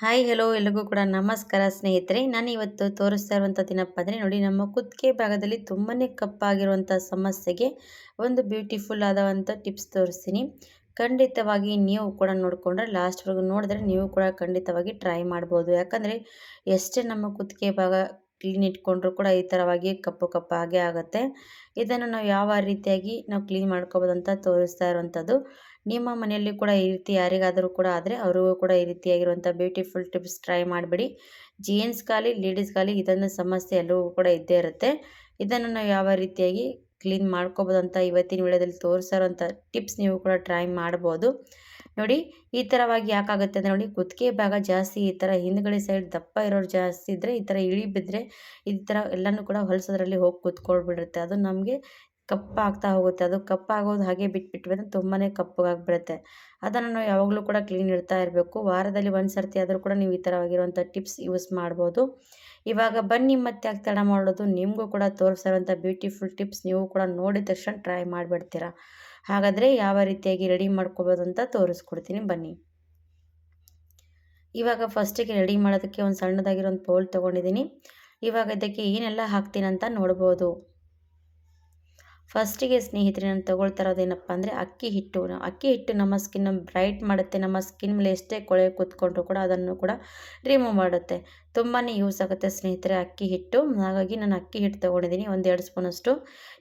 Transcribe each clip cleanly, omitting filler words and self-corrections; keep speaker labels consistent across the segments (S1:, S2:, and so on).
S1: Hi hello ಎಲ್ರಿಗೂ ಕೂಡ ನಮಸ್ಕಾರ ಸ್ನೇಹಿತರೆ. ನಾನು ಇವತ್ತು ತೋರಿಸ್ತಾ ಇರುವಂಥ ಏನಪ್ಪ ಅಂದರೆ ನೋಡಿ, ನಮ್ಮ ಕುತ್ತಿಗೆ ಭಾಗದಲ್ಲಿ ತುಂಬಾ ಕಪ್ಪಾಗಿರುವಂಥ ಸಮಸ್ಯೆಗೆ ಒಂದು ಬ್ಯೂಟಿಫುಲ್ ಆದಂಥ ಟಿಪ್ಸ್ ತೋರಿಸ್ತೀನಿ. ಖಂಡಿತವಾಗಿ ನೀವು ಕೂಡ ನೋಡಿಕೊಂಡ್ರೆ ಲಾಸ್ಟ್ವರೆಗೂ ನೋಡಿದ್ರೆ ನೀವು ಕೂಡ ಖಂಡಿತವಾಗಿ ಟ್ರೈ ಮಾಡ್ಬೋದು. ಯಾಕಂದರೆ ಎಷ್ಟೇ ನಮ್ಮ ಕುತ್ತಿಗೆ ಭಾಗ ಕ್ಲೀನ್ ಇಟ್ಕೊಂಡ್ರೂ ಕೂಡ ಈ ಥರವಾಗಿ ಕಪ್ಪು ಕಪ್ಪಾಗೇ ಆಗುತ್ತೆ. ಇದನ್ನು ನಾವು ಯಾವ ರೀತಿಯಾಗಿ ನಾವು ಕ್ಲೀನ್ ಮಾಡ್ಕೋಬೋದು ಅಂತ ತೋರಿಸ್ತಾ ಇರುವಂಥದ್ದು. ನಿಮ್ಮ ಮನೆಯಲ್ಲಿ ಕೂಡ ಈ ರೀತಿ ಯಾರಿಗಾದರೂ ಕೂಡ ಆದರೆ ಅವ್ರಿಗೂ ಕೂಡ ಈ ರೀತಿಯಾಗಿರುವಂಥ ಬ್ಯೂಟಿಫುಲ್ ಟಿಪ್ಸ್ ಟ್ರೈ ಮಾಡಿಬಿಡಿ. ಜೆಂಟ್ಸ್ಗಾಗಲಿ ಲೇಡೀಸ್ಗಾಗಲಿ ಇದನ್ನು ಸಮಸ್ಯೆ ಎಲ್ಲರಿಗೂ ಕೂಡ ಇದ್ದೇ ಇರುತ್ತೆ. ಇದನ್ನು ನಾವು ಯಾವ ರೀತಿಯಾಗಿ ಕ್ಲೀನ್ ಮಾಡ್ಕೋಬೋದು ಅಂತ ಇವತ್ತಿನ ವಿಡಿಯೋದಲ್ಲಿ ತೋರಿಸಿರೋಂಥ ಟಿಪ್ಸ್ ನೀವು ಕೂಡ ಟ್ರೈ ಮಾಡ್ಬೋದು. ನೋಡಿ, ಈ ಥರವಾಗಿ ಯಾಕಾಗುತ್ತೆ ಅಂದರೆ ನೋಡಿ, ಕುತ್ತಿಗೆ ಭಾಗ ಜಾಸ್ತಿ ಈ ಥರ ಹಿಂದ್ಗಡೆ ಸೈಡ್ ದಪ್ಪ ಇರೋರು ಜಾಸ್ತಿ ಇದ್ದರೆ ಈ ಥರ ಇಳಿ ಬಿದ್ದರೆ ಈ ಥರ ಎಲ್ಲನೂ ಕೂಡ ಹೊಲಸೋದ್ರಲ್ಲಿ ಹೋಗಿ ಕೂತ್ಕೊಳ್ಬಿಡುತ್ತೆ. ಅದು ನಮಗೆ ಕಪ್ಪಾಗ್ತಾ ಹೋಗುತ್ತೆ. ಅದು ಕಪ್ಪಾಗೋದು ಹಾಗೆ ಬಿಟ್ಬಿಟ್ವಿ ಅಂದರೆ ತುಂಬಾ ಕಪ್ಪಗಾಗ್ಬಿಡುತ್ತೆ. ಅದನ್ನು ನಾವು ಯಾವಾಗಲೂ ಕೂಡ ಕ್ಲೀನ್ ಇಡ್ತಾ ಇರಬೇಕು. ವಾರದಲ್ಲಿ ಒಂದು ಸರ್ತಿ ಆದರೂ ಕೂಡ ನೀವು ಈ ಥರವಾಗಿರುವಂಥ ಟಿಪ್ಸ್ ಯೂಸ್ ಮಾಡ್ಬೋದು. ಇವಾಗ ಬನ್ನಿ ಮತ್ತೆ ಯಾಕೆ ತಡ ಮಾಡೋದು, ನಿಮಗೂ ಕೂಡ ತೋರಿಸಿರುವಂಥ ಬ್ಯೂಟಿಫುಲ್ ಟಿಪ್ಸ್ ನೀವು ಕೂಡ ನೋಡಿದ ತಕ್ಷಣ ಟ್ರೈ ಮಾಡಿಬಿಡ್ತೀರಾ. ಹಾಗಾದರೆ ಯಾವ ರೀತಿಯಾಗಿ ರೆಡಿ ಮಾಡ್ಕೋಬೋದು ಅಂತ ತೋರಿಸ್ಕೊಡ್ತೀನಿ ಬನ್ನಿ. ಇವಾಗ ಫಸ್ಟಿಗೆ ರೆಡಿ ಮಾಡೋದಕ್ಕೆ ಒಂದು ಸಣ್ಣದಾಗಿರೋ ಒಂದು ಬೌಲ್ ತೊಗೊಂಡಿದ್ದೀನಿ. ಇವಾಗ ಇದಕ್ಕೆ ಏನೆಲ್ಲ ಹಾಕ್ತೀನಿ ಅಂತ ನೋಡ್ಬೋದು. ಫಸ್ಟಿಗೆ ಸ್ನೇಹಿತರೆ ನಾನು ತೊಗೊಳ್ತಾ ಇರೋದೇನಪ್ಪ ಅಂದರೆ ಅಕ್ಕಿ ಹಿಟ್ಟು. ಅಕ್ಕಿ ಹಿಟ್ಟು ನಮ್ಮ ಸ್ಕಿನ್ನ ಬ್ರೈಟ್ ಮಾಡುತ್ತೆ. ನಮ್ಮ ಸ್ಕಿನ್ ಮೇಲೆ ಎಷ್ಟೇ ಕೊಳೆ ಕೂತ್ಕೊಂಡ್ರೂ ಕೂಡ ಅದನ್ನು ಕೂಡ ರಿಮೂವ್ ಮಾಡುತ್ತೆ. ತುಂಬಾ ಯೂಸ್ ಆಗುತ್ತೆ ಸ್ನೇಹಿತರೆ ಅಕ್ಕಿ ಹಿಟ್ಟು. ಹಾಗಾಗಿ ನಾನು ಅಕ್ಕಿ ಹಿಟ್ಟು ತೊಗೊಂಡಿದ್ದೀನಿ ಒಂದು 2 ಸ್ಪೂನಷ್ಟು.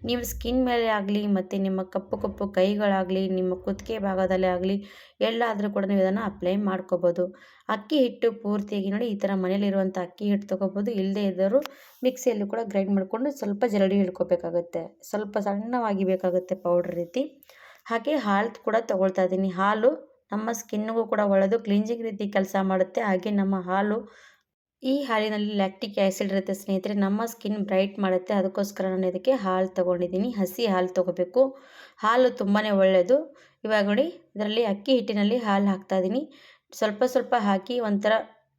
S1: ನೀವು ಸ್ಕಿನ್ ಮೇಲೆ ಆಗಲಿ ಮತ್ತು ನಿಮ್ಮ ಕಪ್ಪು ಕಪ್ಪು ಕೈಗಳಾಗಲಿ ನಿಮ್ಮ ಕುತ್ತಿಗೆ ಭಾಗದಲ್ಲೇ ಆಗಲಿ ಎಲ್ಲಾದರೂ ಕೂಡ ನೀವು ಇದನ್ನು ಅಪ್ಲೈ ಮಾಡ್ಕೋಬೋದು. ಅಕ್ಕಿ ಹಿಟ್ಟು ಪೂರ್ತಿಯಾಗಿ ನೋಡಿ ಈ ಥರ ಮನೇಲಿರುವಂಥ ಅಕ್ಕಿ ಹಿಟ್ಟು ತೊಗೋಬೋದು. ಇಲ್ಲದೇ ಇದ್ದವರು ಮಿಕ್ಸಿಯಲ್ಲಿ ಕೂಡ ಗ್ರೈಂಡ್ ಮಾಡಿಕೊಂಡು ಸ್ವಲ್ಪ ಜರಡಿ ಹಿಡ್ಕೋಬೇಕಾಗುತ್ತೆ. ಸ್ವಲ್ಪ ಸಣ್ಣವಾಗಿ ಬೇಕಾಗುತ್ತೆ ಪೌಡ್ರ್ ರೀತಿ. ಹಾಗೆ ಹಾಲು ಕೂಡ ತೊಗೊಳ್ತಾ ಇದ್ದೀನಿ. ಹಾಲು ನಮ್ಮ ಸ್ಕಿನ್ನಿಗೂ ಕೂಡ ಒಳ್ಳೆಯದು, ಕ್ಲಿನ್ಜಿಂಗ್ ರೀತಿ ಕೆಲಸ ಮಾಡುತ್ತೆ. ಹಾಗೆ ನಮ್ಮ ಹಾಲು, ಈ ಹಾಲಿನಲ್ಲಿ ಲ್ಯಾಕ್ಟಿಕ್ ಆ್ಯಸಿಡ್ ಇರುತ್ತೆ ಸ್ನೇಹಿತರೆ, ನಮ್ಮ ಸ್ಕಿನ್ ಬ್ರೈಟ್ ಮಾಡುತ್ತೆ. ಅದಕ್ಕೋಸ್ಕರ ನಾನು ಇದಕ್ಕೆ ಹಾಲು ತೊಗೊಂಡಿದ್ದೀನಿ. ಹಸಿ ಹಾಲು ತೊಗೋಬೇಕು. ಹಾಲು ತುಂಬಾ ಒಳ್ಳೆಯದು. ಇವಾಗ ನೋಡಿ, ಇದರಲ್ಲಿ ಅಕ್ಕಿ ಹಿಟ್ಟಿನಲ್ಲಿ ಹಾಲು ಹಾಕ್ತಾಯಿದ್ದೀನಿ. ಸ್ವಲ್ಪ ಸ್ವಲ್ಪ ಹಾಕಿ ಒಂಥರ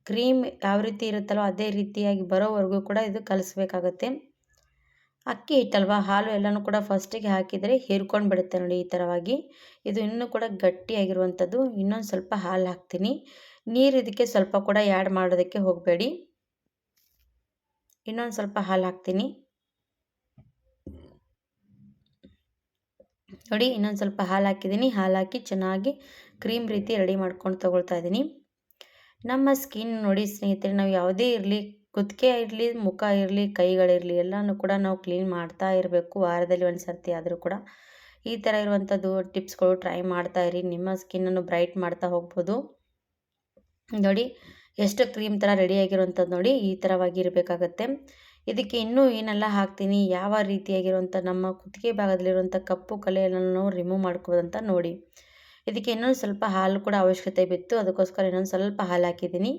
S1: ಕ್ರೀಮ್ ಯಾವ ರೀತಿ ಇರುತ್ತಲ್ಲೋ ಅದೇ ರೀತಿಯಾಗಿ ಬರೋವರೆಗೂ ಕೂಡ ಇದು ಕಲಿಸ್ಬೇಕಾಗತ್ತೆ. ಅಕ್ಕಿ ಹಿಟ್ಟಲ್ವಾ, ಹಾಲು ಎಲ್ಲನೂ ಕೂಡ ಫಸ್ಟಿಗೆ ಹಾಕಿದರೆ ಹೀರ್ಕೊಂಡು ಬಿಡುತ್ತೆ ನೋಡಿ ಈ ಥರವಾಗಿ. ಇದು ಇನ್ನೂ ಕೂಡ ಗಟ್ಟಿಯಾಗಿರುವಂಥದ್ದು. ಇನ್ನೊಂದು ಸ್ವಲ್ಪ ಹಾಲು ಹಾಕ್ತೀನಿ. ನೀರು ಇದಕ್ಕೆ ಸ್ವಲ್ಪ ಕೂಡ ಆ್ಯಡ್ ಮಾಡೋದಕ್ಕೆ ಹೋಗಬೇಡಿ. ಇನ್ನೊಂದು ಸ್ವಲ್ಪ ಹಾಲು ಹಾಕ್ತೀನಿ ನೋಡಿ. ಇನ್ನೊಂದು ಸ್ವಲ್ಪ ಹಾಲು ಹಾಕಿದ್ದೀನಿ. ಹಾಲು ಹಾಕಿ ಚೆನ್ನಾಗಿ ಕ್ರೀಮ್ ರೀತಿ ರೆಡಿ ಮಾಡ್ಕೊಂಡು ತೊಗೊಳ್ತಾ ಇದ್ದೀನಿ. ನಮ್ಮ ಸ್ಕಿನ್ ನೋಡಿ ಸ್ನೇಹಿತರೆ, ನಾವು ಯಾವುದೇ ಇರಲಿ, ಕುತ್ತಿಗೆ ಇರಲಿ, ಮುಖ ಇರಲಿ, ಕೈಗಳಿರಲಿ ಎಲ್ಲನೂ ಕೂಡ ನಾವು ಕ್ಲೀನ್ ಮಾಡ್ತಾ ಇರಬೇಕು. ವಾರದಲ್ಲಿ ಒಂದು ಸರ್ತಿ ಆದರೂ ಕೂಡ ಈ ಥರ ಇರುವಂಥದ್ದು ಟಿಪ್ಸ್ಗಳು ಟ್ರೈ ಮಾಡ್ತಾ ಇರಿ. ನಿಮ್ಮ ಸ್ಕಿನ್ನನ್ನು ಬ್ರೈಟ್ ಮಾಡ್ತಾ ಹೋಗ್ಬೋದು. ನೋಡಿ ಎಷ್ಟು ಕ್ರೀಮ್ ಥರ ರೆಡಿಯಾಗಿರುವಂಥದ್ದು ನೋಡಿ, ಈ ಥರವಾಗಿ ಇರಬೇಕಾಗತ್ತೆ. ಇದಕ್ಕೆ ಇನ್ನೂ ಏನೆಲ್ಲ ಹಾಕ್ತೀನಿ, ಯಾವ ರೀತಿಯಾಗಿರುವಂಥ ನಮ್ಮ ಕುತ್ತಿಗೆ ಭಾಗದಲ್ಲಿರುವಂಥ ಕಪ್ಪು ಕಲೆಯನ್ನು ರಿಮೂವ್ ಮಾಡ್ಕೋಬೋದಂತ ನೋಡಿ. ಇದಕ್ಕೆ ಇನ್ನೊಂದು ಸ್ವಲ್ಪ ಹಾಲು ಕೂಡ ಅವಶ್ಯಕತೆ ಬಿತ್ತು. ಅದಕ್ಕೋಸ್ಕರ ಇನ್ನೊಂದು ಸ್ವಲ್ಪ ಹಾಲು ಹಾಕಿದ್ದೀನಿ.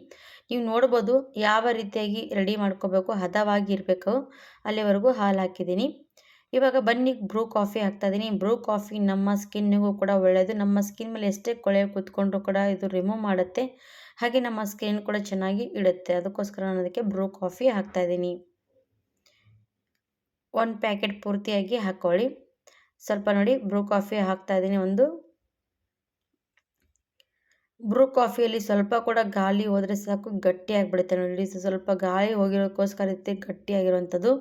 S1: ನೀವು ನೋಡ್ಬೋದು ಯಾವ ರೀತಿಯಾಗಿ ರೆಡಿ ಮಾಡ್ಕೋಬೇಕು, ಹದವಾಗಿ ಇರಬೇಕು, ಅಲ್ಲಿವರೆಗೂ ಹಾಲು ಹಾಕಿದ್ದೀನಿ. ಇವಾಗ ಬನ್ನಿ ಬ್ರೂ ಕಾಫಿ ಹಾಕ್ತಾಯಿದ್ದೀನಿ. ಬ್ರೂ ಕಾಫಿ ನಮ್ಮ ಸ್ಕಿನ್ನಿಗೂ ಕೂಡ ಒಳ್ಳೆಯದು. ನಮ್ಮ ಸ್ಕಿನ್ ಮೇಲೆ ಎಷ್ಟೇ ಕೊಳೆ ಕೂತ್ಕೊಂಡ್ರೂ ಕೂಡ ಇದು ರಿಮೂವ್ ಮಾಡುತ್ತೆ. ಹಾಗೆ ನಮ್ಮ ಸ್ಕಿನ್ ಕೂಡ ಚೆನ್ನಾಗಿ ಇಡುತ್ತೆ. ಅದಕ್ಕೋಸ್ಕರ ನಾನು ಅದಕ್ಕೆ ಬ್ರೂ ಕಾಫಿ ಹಾಕ್ತಾಯಿದ್ದೀನಿ. 1 ಪ್ಯಾಕೆಟ್ ಪೂರ್ತಿಯಾಗಿ ಹಾಕ್ಕೊಳ್ಳಿ. ಸ್ವಲ್ಪ ನೋಡಿ ಬ್ರೂ ಕಾಫಿ ಹಾಕ್ತಾಯಿದ್ದೀನಿ. ಬ್ರೂ ಕಾಫಿಯಲ್ಲಿ ಸ್ವಲ್ಪ ಕೂಡ ಗಾಳಿ ಹೋದರೆ ಸಾಕು ಗಟ್ಟಿಯಾಗಿಬಿಡುತ್ತೆ ನೋಡಿ. ಸ್ವಲ್ಪ ಗಾಳಿ ಹೋಗಿರೋಕ್ಕೋಸ್ಕರ ಇರುತ್ತೆ ಗಟ್ಟಿಯಾಗಿರುವಂಥದ್ದು.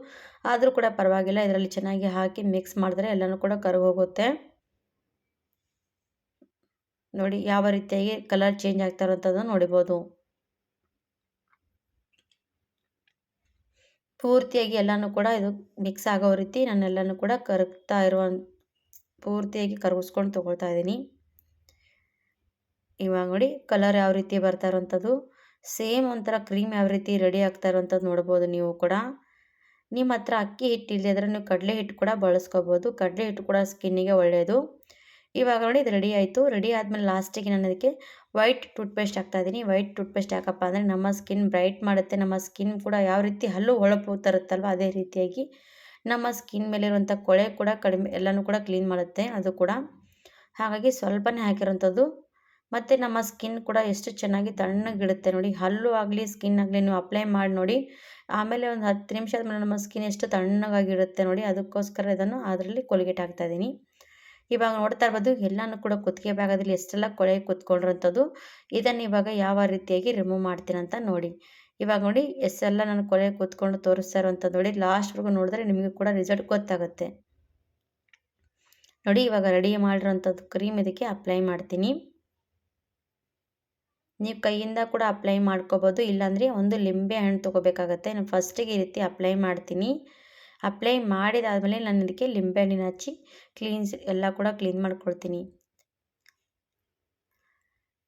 S1: ಆದರೂ ಕೂಡ ಪರವಾಗಿಲ್ಲ, ಇದರಲ್ಲಿ ಚೆನ್ನಾಗಿ ಹಾಕಿ ಮಿಕ್ಸ್ ಮಾಡಿದ್ರೆ ಎಲ್ಲನೂ ಕೂಡ ಕರಗೋಗುತ್ತೆ. ನೋಡಿ ಯಾವ ರೀತಿಯಾಗಿ ಕಲರ್ ಚೇಂಜ್ ಆಗ್ತಾ ಇರೋಂಥದ್ದನ್ನು ನೋಡ್ಬೋದು. ಪೂರ್ತಿಯಾಗಿ ಎಲ್ಲನೂ ಕೂಡ ಇದು ಮಿಕ್ಸ್ ಆಗೋ ರೀತಿ ನಾನೆಲ್ಲನೂ ಕೂಡ ಪೂರ್ತಿಯಾಗಿ ಕರಗಿಸ್ಕೊಂಡು ತೊಗೊಳ್ತಾ ಇದ್ದೀನಿ. ಇವಾಗ ನೋಡಿ ಕಲರ್ ಯಾವ ರೀತಿ ಬರ್ತಾ ಇರೋವಂಥದ್ದು, ಸೇಮ್ ಒಂಥರ ಕ್ರೀಮ್ ಯಾವ ರೀತಿ ರೆಡಿ ಆಗ್ತಾ ಇರೋವಂಥದ್ದು ನೋಡ್ಬೋದು. ನೀವು ಕೂಡ ನಿಮ್ಮ ಹತ್ರ ಅಕ್ಕಿ ಹಿಟ್ಟು ಇಲ್ಲದೆ ಇದ್ದರೆ ನೀವು ಕಡಲೆ ಹಿಟ್ಟು ಕೂಡ ಬಳಸ್ಕೋಬೋದು. ಕಡಲೆ ಹಿಟ್ಟು ಕೂಡ ಸ್ಕಿನ್ನಿಗೆ ಒಳ್ಳೆಯದು. ಇವಾಗ ನೋಡಿ ಇದು ರೆಡಿ ಆಯಿತು. ರೆಡಿ ಆದಮೇಲೆ ಲಾಸ್ಟಿಗೆ ನಾನು ಅದಕ್ಕೆ ವೈಟ್ ಟೂತ್ಪೇಸ್ಟ್ ಹಾಕ್ತಾಯಿದ್ದೀನಿ. ವೈಟ್ ಟೂತ್ಪೇಸ್ಟ್ ಯಾಕಪ್ಪ ಅಂದರೆ ನಮ್ಮ ಸ್ಕಿನ್ ಬ್ರೈಟ್ ಮಾಡುತ್ತೆ. ನಮ್ಮ ಸ್ಕಿನ್ ಕೂಡ ಯಾವ ರೀತಿ ಹಲ್ಲು ಹೊಳಪು ತರುತ್ತಲ್ವ ಅದೇ ರೀತಿಯಾಗಿ ನಮ್ಮ ಸ್ಕಿನ್ ಮೇಲಿರುವಂಥ ಕೊಳೆ ಕೂಡ ಕಡಿಮೆ, ಎಲ್ಲನೂ ಕೂಡ ಕ್ಲೀನ್ ಮಾಡುತ್ತೆ ಅದು ಕೂಡ. ಹಾಗಾಗಿ ಸ್ವಲ್ಪನೇ ಹಾಕಿರೋಂಥದ್ದು. ಮತ್ತು ನಮ್ಮ ಸ್ಕಿನ್ ಕೂಡ ಎಷ್ಟು ಚೆನ್ನಾಗಿ ತಣ್ಣಗಿಡುತ್ತೆ ನೋಡಿ. ಹಲ್ಲು ಆಗಲಿ ಸ್ಕಿನ್ ಆಗಲಿ ನೀವು ಅಪ್ಲೈ ಮಾಡಿ ನೋಡಿ. ಆಮೇಲೆ ಒಂದು 10 ನಿಮಿಷ ಆದಮೇಲೆ ನಮ್ಮ ಸ್ಕಿನ್ ಎಷ್ಟು ತಣ್ಣಗಾಗಿರುತ್ತೆ ನೋಡಿ. ಅದಕ್ಕೋಸ್ಕರ ಇದನ್ನು ಅದರಲ್ಲಿ ಕೊಲ್ಗೇಟ್ ಹಾಕ್ತಾಯಿದ್ದೀನಿ. ಇವಾಗ ನೋಡ್ತಾ ಇರ್ಬೋದು ಎಲ್ಲನೂ ಕೂಡ ಕುತ್ತಿಗೆ ಭಾಗದಲ್ಲಿ ಎಷ್ಟೆಲ್ಲ ಕೊಳೆ ಕೂತ್ಕೊಂಡಿರೋಂಥದ್ದು. ಇದನ್ನು ಇವಾಗ ಯಾವ ರೀತಿಯಾಗಿ ರಿಮೂವ್ ಮಾಡ್ತೀನಂತ ನೋಡಿ. ಇವಾಗ ನೋಡಿ ಎಷ್ಟೆಲ್ಲ ನಾನು ಕೊಳೆ ಕೂತ್ಕೊಂಡು ತೋರಿಸ್ತಾ ಇರೋವಂಥದ್ದು ನೋಡಿ. ಲಾಸ್ಟ್ವರೆಗೂ ನೋಡಿದ್ರೆ ನಿಮಗೆ ಕೂಡ ರಿಸಲ್ಟ್ ಗೊತ್ತಾಗುತ್ತೆ. ನೋಡಿ ಇವಾಗ ರೆಡಿ ಮಾಡಿರೋಂಥದ್ದು ಕ್ರೀಮ್ ಇದಕ್ಕೆ ಅಪ್ಲೈ ಮಾಡ್ತೀನಿ. ನೀವು ಕೈಯಿಂದ ಕೂಡ ಅಪ್ಲೈ ಮಾಡ್ಕೋಬೋದು, ಇಲ್ಲಾಂದರೆ ಒಂದು ಲಿಂಬೆ ಹಣ್ಣು ತೊಗೋಬೇಕಾಗತ್ತೆ. ನಾನು ಫಸ್ಟಿಗೆ ಈ ರೀತಿ ಅಪ್ಲೈ ಮಾಡ್ತೀನಿ. ಅಪ್ಲೈ ಮಾಡಿದಾದಮೇಲೆ ನಾನು ಇದಕ್ಕೆ ಲಿಂಬೆ ಹಣ್ಣಿನ ಹಚ್ಚಿ ಎಲ್ಲ ಕೂಡ ಕ್ಲೀನ್ ಮಾಡ್ಕೊಳ್ತೀನಿ.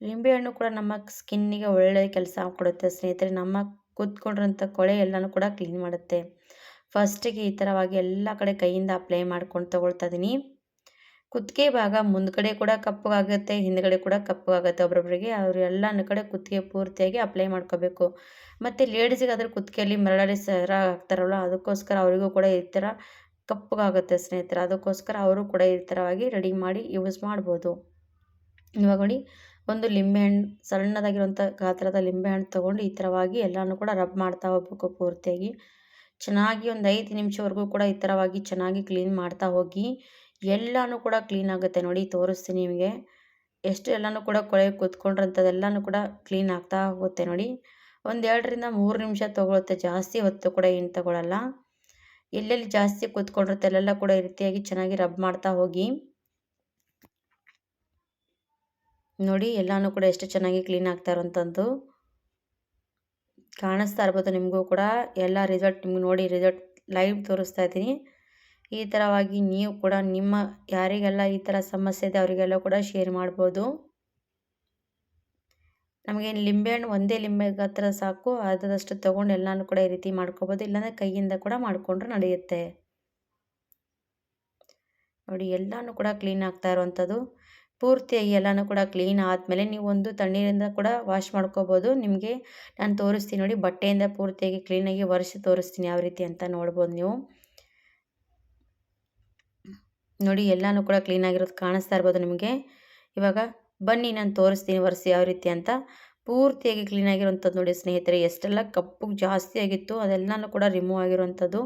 S1: ಲಿಂಬೆಹಣ್ಣು ಕೂಡ ನಮ್ಮ ಸ್ಕಿನ್ನಿಗೆ ಒಳ್ಳೆಯ ಕೆಲಸ ಕೊಡುತ್ತೆ ಸ್ನೇಹಿತರೆ. ನಮ್ಮ ಕೂತ್ಕೊಂಡಿರೋಂಥ ಕೊಳೆ ಎಲ್ಲನೂ ಕೂಡ ಕ್ಲೀನ್ ಮಾಡುತ್ತೆ. ಫಸ್ಟಿಗೆ ಈ ಥರವಾಗಿ ಎಲ್ಲ ಕಡೆ ಕೈಯಿಂದ ಅಪ್ಲೈ ಮಾಡ್ಕೊಂಡು ತೊಗೊಳ್ತಾ ಇದ್ದೀನಿ. ಕುತ್ತಿಗೆ ಭಾಗ ಮುಂದ್ಗಡೆ ಕೂಡ ಕಪ್ಪಗಾಗುತ್ತೆ, ಹಿಂದ್ಗಡೆ ಕೂಡ ಕಪ್ಪಗಾಗುತ್ತೆ ಒಬ್ಬೊಬ್ಬರಿಗೆ. ಅವರು ಎಲ್ಲನೂ ಕಡೆ ಕುತ್ತಿಗೆ ಪೂರ್ತಿಯಾಗಿ ಅಪ್ಲೈ ಮಾಡ್ಕೋಬೇಕು. ಮತ್ತು ಲೇಡೀಸಿಗಾದ್ರೆ ಕುತ್ತಿಗೆಯಲ್ಲಿ ಮರಳಲ್ಲಿ ಸರ ಹಾಕ್ತಾರಲ್ಲ, ಅದಕ್ಕೋಸ್ಕರ ಅವರಿಗೂ ಕೂಡ ಈ ಥರ ಕಪ್ಪಗಾಗುತ್ತೆ ಸ್ನೇಹಿತರೆ. ಅದಕ್ಕೋಸ್ಕರ ಅವರು ಕೂಡ ಈ ಥರವಾಗಿ ರೆಡಿ ಮಾಡಿ ಯೂಸ್ ಮಾಡ್ಬೋದು. ಇವಾಗ ನೋಡಿ ಒಂದು ಲಿಂಬೆಹಣ್ಣು, ಸಣ್ಣದಾಗಿರುವಂಥ ಗಾತ್ರದ ಲಿಂಬೆಹಣ್ಣು ತೊಗೊಂಡು ಈ ಥರವಾಗಿ ಎಲ್ಲನೂ ಕೂಡ ರಬ್ ಮಾಡ್ತಾ ಹೋಗ್ಬೇಕು ಪೂರ್ತಿಯಾಗಿ. ಚೆನ್ನಾಗಿ ಒಂದು 5 ನಿಮಿಷವರೆಗೂ ಕೂಡ ಈ ಥರವಾಗಿ ಚೆನ್ನಾಗಿ ಕ್ಲೀನ್ ಮಾಡ್ತಾ ಹೋಗಿ. ಎಲ್ಲನೂ ಕೂಡ ಕ್ಲೀನ್ ಆಗುತ್ತೆ ನೋಡಿ. ತೋರಿಸ್ತೀನಿ ನಿಮಗೆ ಎಷ್ಟು ಎಲ್ಲನೂ ಕೂಡ ಕೊಳೆ ಕೂತ್ಕೊಂಡಿರೋಂಥದ್ದೆಲ್ಲನೂ ಕೂಡ ಕ್ಲೀನ್ ಆಗ್ತಾ ಹೋಗುತ್ತೆ ನೋಡಿ. ಒಂದು 2ರಿಂದ 3 ನಿಮಿಷ ತೊಗೊಳುತ್ತೆ, ಜಾಸ್ತಿ ಹೊತ್ತು ಕೂಡ ಏನು ತೊಗೊಳಲ್ಲ. ಎಲ್ಲೆಲ್ಲಿ ಜಾಸ್ತಿ ಕೂತ್ಕೊಂಡಿರುತ್ತೆ ಅಲ್ಲೆಲ್ಲ ಕೂಡ ಈ ರೀತಿಯಾಗಿ ಚೆನ್ನಾಗಿ ರಬ್ ಮಾಡ್ತಾ ಹೋಗಿ. ನೋಡಿ ಎಲ್ಲನೂ ಕೂಡ ಎಷ್ಟು ಚೆನ್ನಾಗಿ ಕ್ಲೀನ್ ಆಗ್ತಾ ಇರೋಂಥದ್ದು ಕಾಣಿಸ್ತಾ ಇರ್ಬೋದು ನಿಮಗೂ ಕೂಡ. ಎಲ್ಲ ರಿಸಲ್ಟ್ ನಿಮ್ಗೆ ನೋಡಿ, ರಿಸಲ್ಟ್ ಲೈವ್ ತೋರಿಸ್ತಾ ಇದ್ದೀನಿ. ಈ ಥರವಾಗಿ ನೀವು ಕೂಡ ನಿಮ್ಮ ಯಾರಿಗೆಲ್ಲ ಈ ಥರ ಸಮಸ್ಯೆ ಇದೆ ಅವರಿಗೆಲ್ಲ ಕೂಡ ಶೇರ್ ಮಾಡ್ಬೋದು. ನಮಗೇನು ಲಿಂಬೆಹಣ್ಣು ಒಂದೇ ಲಿಂಬೆ ಗಾತ್ರ ಸಾಕು, ಆದಷ್ಟು ತೊಗೊಂಡು ಎಲ್ಲನೂ ಕೂಡ ಈ ರೀತಿ ಮಾಡ್ಕೋಬೋದು, ಇಲ್ಲಾಂದರೆ ಕೈಯಿಂದ ಕೂಡ ಮಾಡಿಕೊಂಡ್ರೆ ನಡೆಯುತ್ತೆ. ನೋಡಿ ಎಲ್ಲನೂ ಕೂಡ ಕ್ಲೀನ್ ಆಗ್ತಾ ಇರುವಂಥದ್ದು. ಪೂರ್ತಿಯಾಗಿ ಎಲ್ಲನೂ ಕೂಡ ಕ್ಲೀನ್ ಆದಮೇಲೆ ನೀವು ಒಂದು ತಣ್ಣೀರಿಂದ ಕೂಡ ವಾಶ್ ಮಾಡ್ಕೋಬೋದು. ನಿಮಗೆ ನಾನು ತೋರಿಸ್ತೀನಿ ನೋಡಿ, ಬಟ್ಟೆಯಿಂದ ಪೂರ್ತಿಯಾಗಿ ಕ್ಲೀನಾಗಿ ಒರೆಸಿ ತೋರಿಸ್ತೀನಿ ಯಾವ ರೀತಿ ಅಂತ ನೋಡ್ಬೋದು ನೀವು. ನೋಡಿ ಎಲ್ಲನೂ ಕೂಡ ಕ್ಲೀನಾಗಿರೋದು ಕಾಣಿಸ್ತಾ ಇರ್ಬೋದು ನಿಮಗೆ. ಇವಾಗ ಬನ್ನಿ ನಾನು ತೋರಿಸ್ತೀನಿ ಒರೆಸಿ ಯಾವ ರೀತಿ ಅಂತ. ಪೂರ್ತಿಯಾಗಿ ಕ್ಲೀನಾಗಿರೋಂಥದ್ದು ನೋಡಿ ಸ್ನೇಹಿತರೆ. ಎಷ್ಟೆಲ್ಲ ಕಪ್ಪು ಜಾಸ್ತಿ ಆಗಿತ್ತು ಅದೆಲ್ಲನೂ ಕೂಡ ರಿಮೂವ್ ಆಗಿರುವಂಥದ್ದು.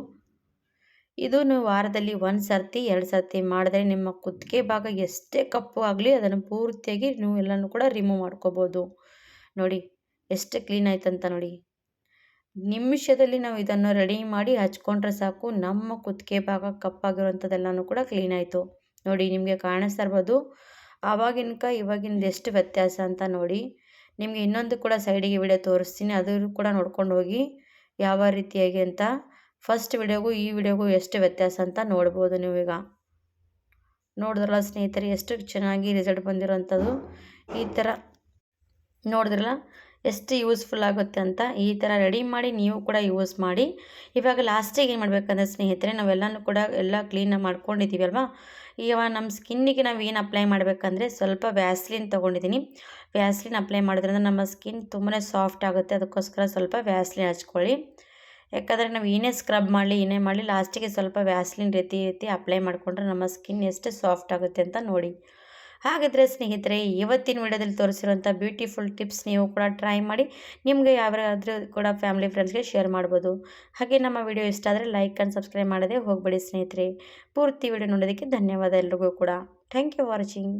S1: ಇದು ನೀವು ವಾರದಲ್ಲಿ 1 ಸರ್ತಿ 2 ಸರ್ತಿ ಮಾಡಿದ್ರೆ ನಿಮ್ಮ ಕುತ್ತಿಗೆ ಭಾಗ ಎಷ್ಟೇ ಕಪ್ಪು ಆಗಲಿ ಅದನ್ನು ಪೂರ್ತಿಯಾಗಿ ನೀವು ಎಲ್ಲನೂ ಕೂಡ ರಿಮೂವ್ ಮಾಡ್ಕೋಬೋದು. ನೋಡಿ ಎಷ್ಟು ಕ್ಲೀನ್ ಆಯ್ತಂತ ನೋಡಿ. ನಿಮಿಷದಲ್ಲಿ ನಾವು ಇದನ್ನು ರೆಡಿ ಮಾಡಿ ಹಚ್ಕೊಂಡ್ರೆ ಸಾಕು, ನಮ್ಮ ಕುತ್ತಿಗೆ ಭಾಗ ಕಪ್ಪಾಗಿರುವಂಥದ್ದೆಲ್ಲನೂ ಕೂಡ ಕ್ಲೀನ್ ಆಯಿತು. ನೋಡಿ ನಿಮಗೆ ಕಾಣಿಸ್ತಾ ಇರ್ಬೋದು ಆವಾಗಿನಕ ಇವಾಗಿಂದ ಎಷ್ಟು ವ್ಯತ್ಯಾಸ ಅಂತ ನೋಡಿ. ನಿಮಗೆ ಇನ್ನೊಂದು ಕೂಡ ಸೈಡಿಗೆ ವಿಡಿಯೋ ತೋರಿಸ್ತೀನಿ, ಅದು ಕೂಡ ನೋಡ್ಕೊಂಡು ಹೋಗಿ ಯಾವ ರೀತಿಯಾಗಿ ಅಂತ. ಫಸ್ಟ್ ವಿಡಿಯೋಗೂ ಈ ವಿಡಿಯೋಗೂ ಎಷ್ಟು ವ್ಯತ್ಯಾಸ ಅಂತ ನೋಡ್ಬೋದು ನೀವೀಗ. ನೋಡಿದ್ರಲ್ಲ ಸ್ನೇಹಿತರೆ ಎಷ್ಟು ಚೆನ್ನಾಗಿ ರಿಸಲ್ಟ್ ಬಂದಿರೋವಂಥದ್ದು. ಈ ಥರ ನೋಡಿದ್ರಲ್ಲ ಎಷ್ಟು ಯೂಸ್ಫುಲ್ ಆಗುತ್ತೆ ಅಂತ. ಈ ಥರ ರೆಡಿ ಮಾಡಿ ನೀವು ಕೂಡ ಯೂಸ್ ಮಾಡಿ. ಇವಾಗ ಲಾಸ್ಟಿಗೆ ಏನು ಮಾಡಬೇಕಂದ್ರೆ ಸ್ನೇಹಿತರೆ, ನಾವೆಲ್ಲನೂ ಕೂಡ ಎಲ್ಲ ಕ್ಲೀನಾಗಿ ಮಾಡ್ಕೊಂಡಿದ್ದೀವಿ ಅಲ್ವಾ. ಇವಾಗ ನಮ್ಮ ಸ್ಕಿನ್ನಿಗೆ ನಾವು ಏನು ಅಪ್ಲೈ ಮಾಡಬೇಕಂದ್ರೆ ಸ್ವಲ್ಪ ವ್ಯಾಸ್ಲಿನ್ ತೊಗೊಂಡಿದ್ದೀನಿ. ವ್ಯಾಸ್ಲಿನ್ ಅಪ್ಲೈ ಮಾಡೋದ್ರಿಂದ ನಮ್ಮ ಸ್ಕಿನ್ ತುಂಬಾ ಸಾಫ್ಟ್ ಆಗುತ್ತೆ. ಅದಕ್ಕೋಸ್ಕರ ಸ್ವಲ್ಪ ವ್ಯಾಸ್ಲಿನ್ ಹಚ್ಕೊಳ್ಳಿ. ಯಾಕಂದರೆ ನಾವು ಏನೇ ಸ್ಕ್ರಬ್ ಮಾಡಲಿ ಏನೇ ಮಾಡಲಿ ಲಾಸ್ಟಿಗೆ ಸ್ವಲ್ಪ ವ್ಯಾಸ್ಲಿನ್ ರೀತಿ ಅಪ್ಲೈ ಮಾಡಿಕೊಂಡ್ರೆ ನಮ್ಮ ಸ್ಕಿನ್ ಎಷ್ಟು ಸಾಫ್ಟ್ ಆಗುತ್ತೆ ಅಂತ ನೋಡಿ. ಹಾಗಿದ್ರೆ ಸ್ನೇಹಿತರೆ, ಇವತ್ತಿನ ವಿಡಿಯೋದಲ್ಲಿ ತೋರಿಸಿರುವಂಥ ಬ್ಯೂಟಿಫುಲ್ ಟಿಪ್ಸ್ ನೀವು ಕೂಡ ಟ್ರೈ ಮಾಡಿ ನಿಮಗೆ ಯಾವ್ದಾದ್ರೂ ಕೂಡ ಫ್ಯಾಮಿಲಿ ಫ್ರೆಂಡ್ಸ್ಗೆ ಶೇರ್ ಮಾಡ್ಬೋದು. ಹಾಗೆ ನಮ್ಮ ವಿಡಿಯೋ ಇಷ್ಟ ಆದರೆ ಲೈಕ್ ಆ್ಯಂಡ್ ಸಬ್ಸ್ಕ್ರೈಬ್ ಮಾಡೋದೇ ಹೋಗಬೇಡಿ ಸ್ನೇಹಿತರೆ. ಪೂರ್ತಿ ವಿಡಿಯೋ ನೋಡೋದಕ್ಕೆ ಧನ್ಯವಾದ ಎಲ್ರಿಗೂ ಕೂಡ. Thank you for watching.